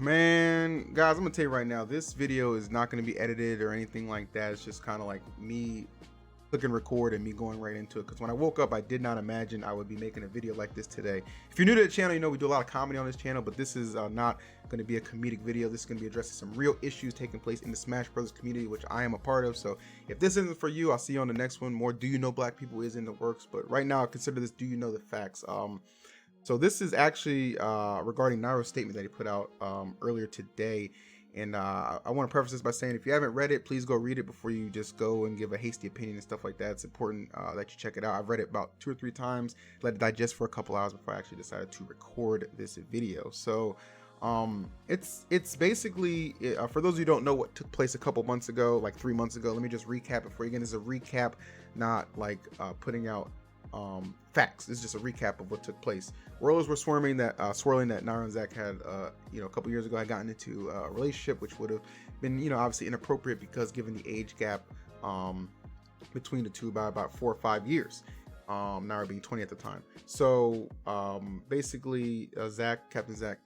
Man, guys, I'm gonna tell you right now, this video is not gonna be edited or anything like that. It's just kind of like me clicking record and me going right into it. Because when I woke up, I did not imagine I would be making a video like this today. If you're new to the channel, you know we do a lot of comedy on this channel, but this is not going to be a comedic video. This is going to be addressing some real issues taking place in the Smash Brothers community, which I am a part of. So if this isn't for you, I'll see you on the next one. More Do You Know Black People is in the works, but right now I consider this Do You Know the Facts. So this is actually regarding Nairo's statement that he put out earlier today. And I want to preface this by saying, if you haven't read it, please go read it before you just go and give a hasty opinion and stuff like that. It's important that you check it out. I've read it about 2 or 3 times, let it digest for a couple hours before I actually decided to record this video. So it's basically, for those of you who don't know what took place a couple months ago, like 3 months ago, let me just recap it for you. Again, this is a recap, not like putting out facts. This is just a recap of what took place. Rollers were swirling that Nairo and Zach had a couple years ago had gotten into a relationship, which would have been obviously inappropriate because given the age gap between the two by about 4 or 5 years, Nairo being 20 at the time. So basically Captain Zach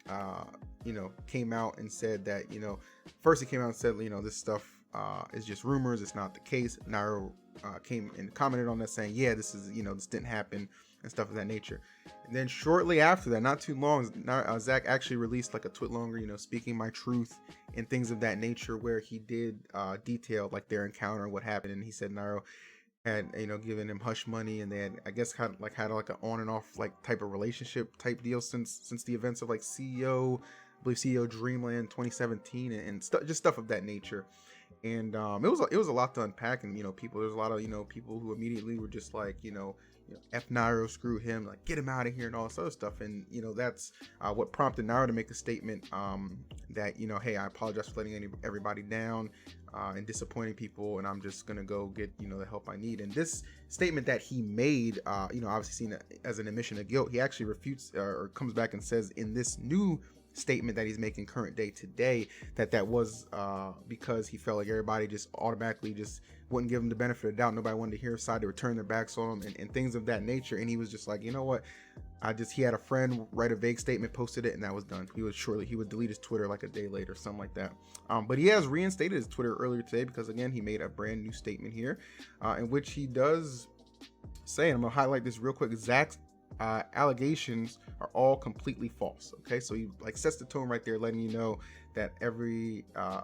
came out and said that first he came out and said this stuff is just rumors, it's not the case. Nairo came and commented on that saying, yeah, this is this didn't happen and stuff of that nature. And then shortly after that, not too long, Zach actually released like a tweet longer, speaking my truth and things of that nature, where he did detail like their encounter and what happened. And he said Nairo had given him hush money, and they had, I guess, had like an on and off like type of relationship type deal since the events of like CEO, I believe CEO Dreamland 2017 and just stuff of that nature. And it was a lot to unpack, and there's a lot of people who immediately were just like F Nairo, screw him, like get him out of here and all this other stuff. And that's what prompted Nairo to make a statement that hey, I apologize for letting everybody down and disappointing people, and I'm just gonna go get the help I need. And this statement that he made, obviously seen as an admission of guilt, he actually refutes or comes back and says in this new statement that he's making current day today that was because he felt like everybody just automatically just wouldn't give him the benefit of the doubt. Nobody wanted to hear his side, to return their backs on him and things of that nature. And he was just like, you know what, he had a friend write a vague statement, posted it, and that was done. He would delete his Twitter like a day later, something like that. But he has reinstated his Twitter earlier today because again he made a brand new statement here in which he does say, and I'm gonna highlight this real quick, Zach's allegations are all completely false. Okay, so he like sets the tone right there, letting you know that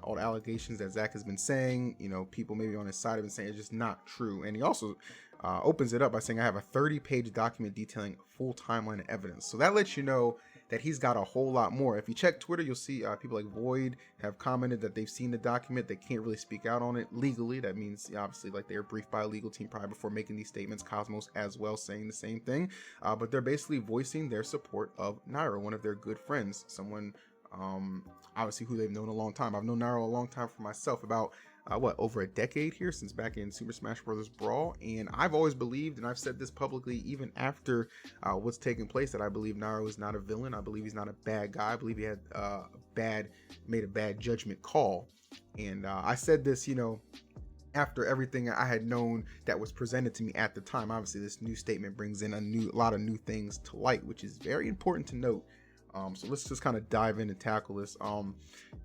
all the allegations that Zach has been saying, people maybe on his side have been saying, it's just not true. And he also opens it up by saying, I have a 30-page document detailing a full timeline of evidence. So that lets you know that he's got a whole lot more. If you check Twitter, you'll see people like Void have commented that they've seen the document. They can't really speak out on it legally. That means obviously like they were briefed by a legal team prior before making these statements. Cosmos as well saying the same thing, but they're basically voicing their support of Nairo, one of their good friends, someone obviously who they've known a long time. I've known Nairo a long time for myself, about over a decade here, since back in Super Smash Bros. Brawl. And I've always believed, and I've said this publicly even after what's taken place, that I believe Nairo is not a villain. I believe he's not a bad guy. I believe he had made a bad judgment call. And I said this after everything I had known that was presented to me at the time. Obviously this new statement brings in a lot of new things to light, which is very important to note. So let's just kind of dive in and tackle this.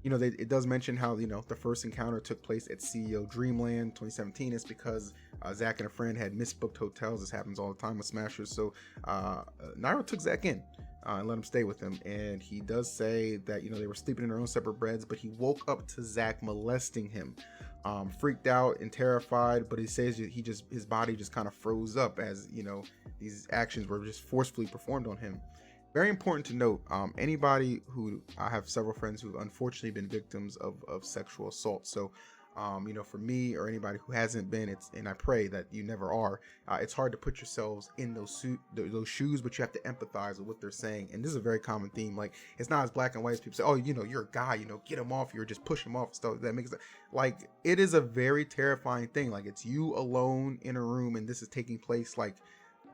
It does mention how the first encounter took place at CEO Dreamland 2017. It's because Zach and a friend had misbooked hotels. This happens all the time with Smashers. So Nairo took Zach in and let him stay with him. And he does say that they were sleeping in their own separate beds, but he woke up to Zach molesting him. Freaked out and terrified, but he says his body just kind of froze up as these actions were just forcefully performed on him. Very important to note, anybody who, I have several friends who've unfortunately been victims of sexual assault. So, for me or anybody who hasn't been, and I pray that you never are, it's hard to put yourselves in those shoes, but you have to empathize with what they're saying. And this is a very common theme. Like, it's not as black and white as people say, oh, you're a guy, get him off, you're just push him off and stuff. That makes it, like, it is a very terrifying thing. Like, it's you alone in a room and this is taking place. Like,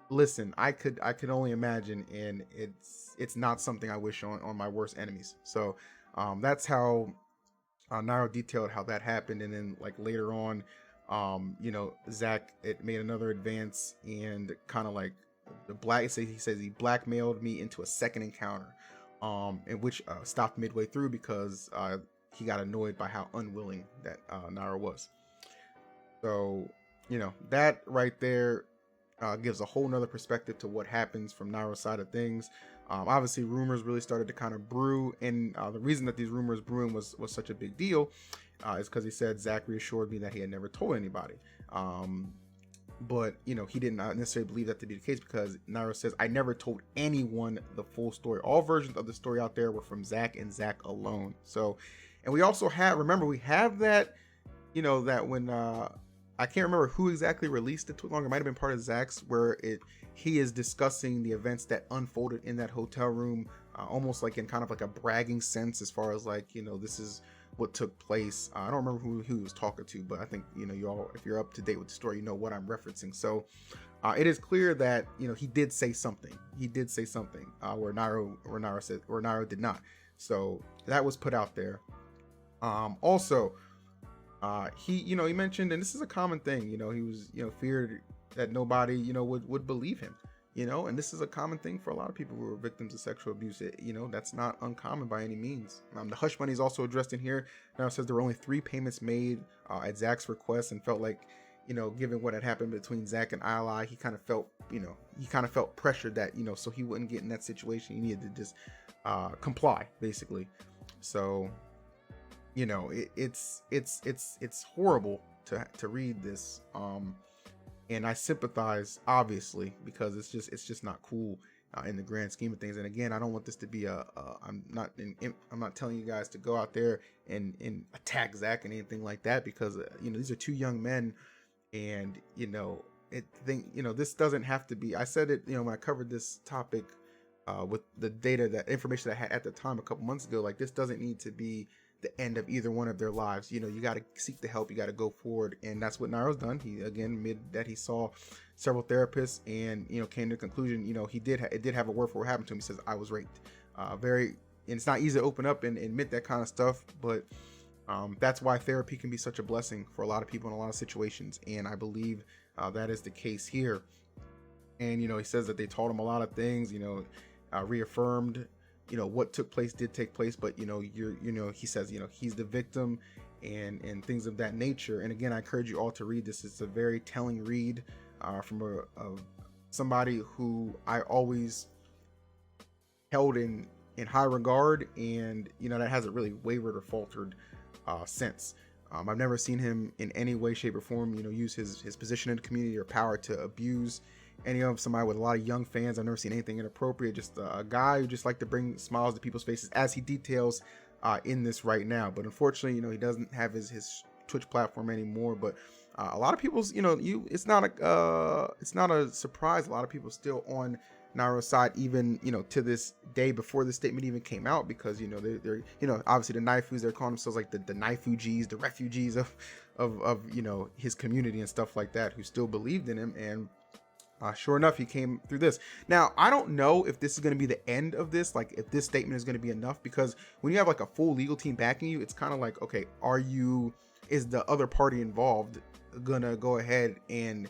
listen, I could only imagine, and it's not something I wish on my worst enemies. So that's how Nairo detailed how that happened. And then like later on, Zach made another advance and kind of like he says he blackmailed me into a second encounter. and which stopped midway through because he got annoyed by how unwilling that Nairo was. So, that right there gives a whole nother perspective to what happens from Nairo's side of things. Obviously, rumors really started to kind of brew, and the reason that these rumors brewing was such a big deal is because he said Zach reassured me that he had never told anybody. But he did not necessarily believe that to be the case, because Nairo says, I never told anyone the full story. All versions of the story out there were from Zach and Zach alone. So, and we also have, remember, we have that, that when I can't remember who exactly released the tweet long. It might have been part of Zach's, where he is discussing the events that unfolded in that hotel room, almost like in kind of like a bragging sense, as far as like, this is what took place. I don't remember who he was talking to, but I think, you all, if you're up to date with the story, you know what I'm referencing. So it is clear that, he did say something. He did say something where Nairo did not. So that was put out there. Also, he mentioned, and this is a common thing, he was, feared that nobody, would believe him, and this is a common thing for a lot of people who are victims of sexual abuse. That's not uncommon by any means. The hush money is also addressed in here. Now it says there were only 3 payments made at Zach's request, and felt like, given what had happened between Zach and ILI, he kind of felt pressured that, so he wouldn't get in that situation. He needed to just comply, basically. So, it's horrible to read this. And I sympathize, obviously, because it's just not cool in the grand scheme of things. And again, I don't want this to be I'm not telling you guys to go out there and attack Zach and anything like that, because these are 2 young men, and this doesn't have to be. I said it, when I covered this topic with the information that I had at the time a couple months ago. Like, this doesn't need to be the end of either one of their lives. You got to seek the help, you got to go forward, and that's what Nairo's done. He again admitted that he saw several therapists, and came to the conclusion, it did have a word for what happened to him. He says, I was raped. And it's not easy to open up and admit that kind of stuff, but that's why therapy can be such a blessing for a lot of people in a lot of situations, and I believe that is the case here. And he says that they taught him a lot of things, reaffirmed what took place did take place, but he says he's the victim, and things of that nature. And again, I encourage you all to read this. It's a very telling read from somebody who I always held in high regard, and that hasn't really wavered or faltered since. I've never seen him in any way, shape, or form use his position in the community or power to abuse somebody with a lot of young fans. I've never seen anything inappropriate. Just a guy who just liked to bring smiles to people's faces, as he details in this right now. But unfortunately, he doesn't have his Twitch platform anymore. But a lot of people's, it's not a surprise. A lot of people still on Nairo's side, even to this day, before the statement even came out, because they're obviously the Naifus, they're calling themselves like the Naifugees, the refugees of his community and stuff like that, who still believed in him. And sure enough, he came through this. Now, I don't know if this is going to be the end of this, like if this statement is going to be enough, because when you have like a full legal team backing you, it's kind of like, okay, is the other party involved gonna go ahead and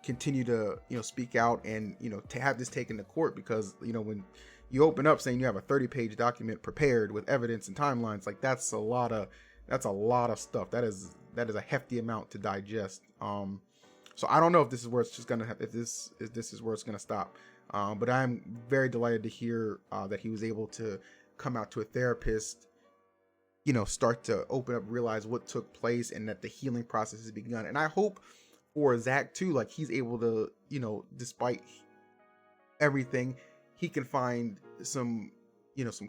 continue to speak out and to have this taken to court? Because when you open up saying you have a 30-page document prepared with evidence and timelines, like that's a lot of stuff. That is a hefty amount to digest. So I don't know if this is where it's just gonna if this is where it's gonna stop. But I'm very delighted to hear that he was able to come out to a therapist, start to open up, realize what took place, and that the healing process has begun. And I hope for Zach too, like he's able to, despite everything, he can find some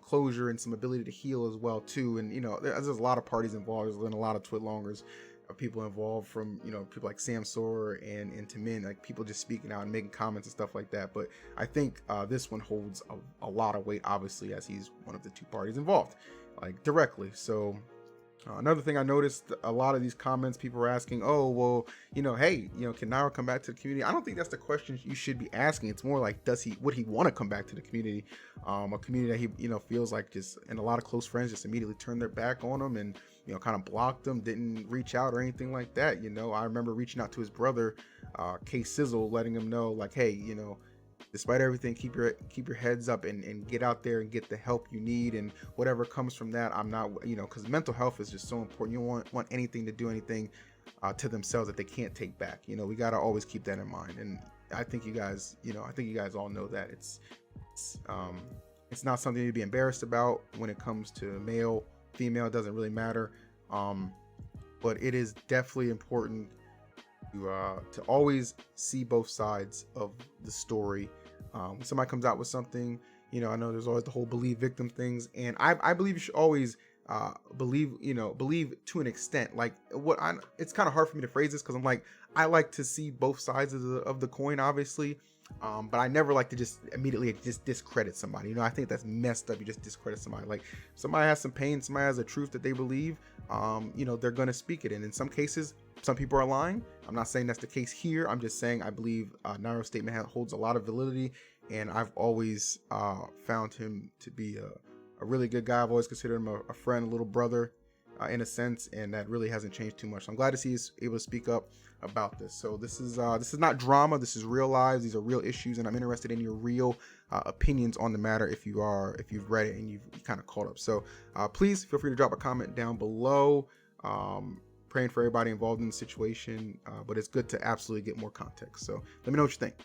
closure and some ability to heal as well too. And there's a lot of parties involved. There's been a lot of Twitlongers of people involved, from people like Sam Soar and Tamin, like people just speaking out and making comments and stuff like that. But I think this one holds a lot of weight, obviously, as he's one of the 2 parties involved, like directly. So another thing I noticed, a lot of these comments, people were asking, oh, well, hey, can Nairo come back to the community? I don't think that's the question you should be asking. It's more like, would he want to come back to the community? A community that he, feels like just, and a lot of close friends just immediately turned their back on him and, kind of blocked him, didn't reach out or anything like that. I remember reaching out to his brother, K Sizzle, letting him know like, hey, despite everything, keep your heads up and get out there and get the help you need, and whatever comes from that. I'm not, because mental health is just so important. You don't want anything to do anything to themselves that they can't take back. We got to always keep that in mind. And I think you guys, all know that it's not something to be embarrassed about when it comes to male, female. It doesn't really matter. But it is definitely important to always see both sides of the story. When somebody comes out with something, I know there's always the whole believe victim things, and I believe you should always believe to an extent. Like it's kind of hard for me to phrase this because I'm like, I like to see both sides of the coin, obviously. But I never like to just immediately just discredit somebody. I think that's messed up. You just discredit somebody. Like, somebody has some pain, somebody has a truth that they believe, they're going to speak it. And in some cases, some people are lying. I'm not saying that's the case here. I'm just saying I believe Nairo's statement holds a lot of validity, and I've always found him to be a really good guy. I've always considered him a friend, a little brother, in a sense, and that really hasn't changed too much. So I'm glad to see he's able to speak up about this. So this is not drama. This is real lives. These are real issues, and I'm interested in your real opinions on the matter. If you've read it and you've kind of caught up, so please feel free to drop a comment down below. Praying for everybody involved in the situation, but it's good to absolutely get more context. So let me know what you think.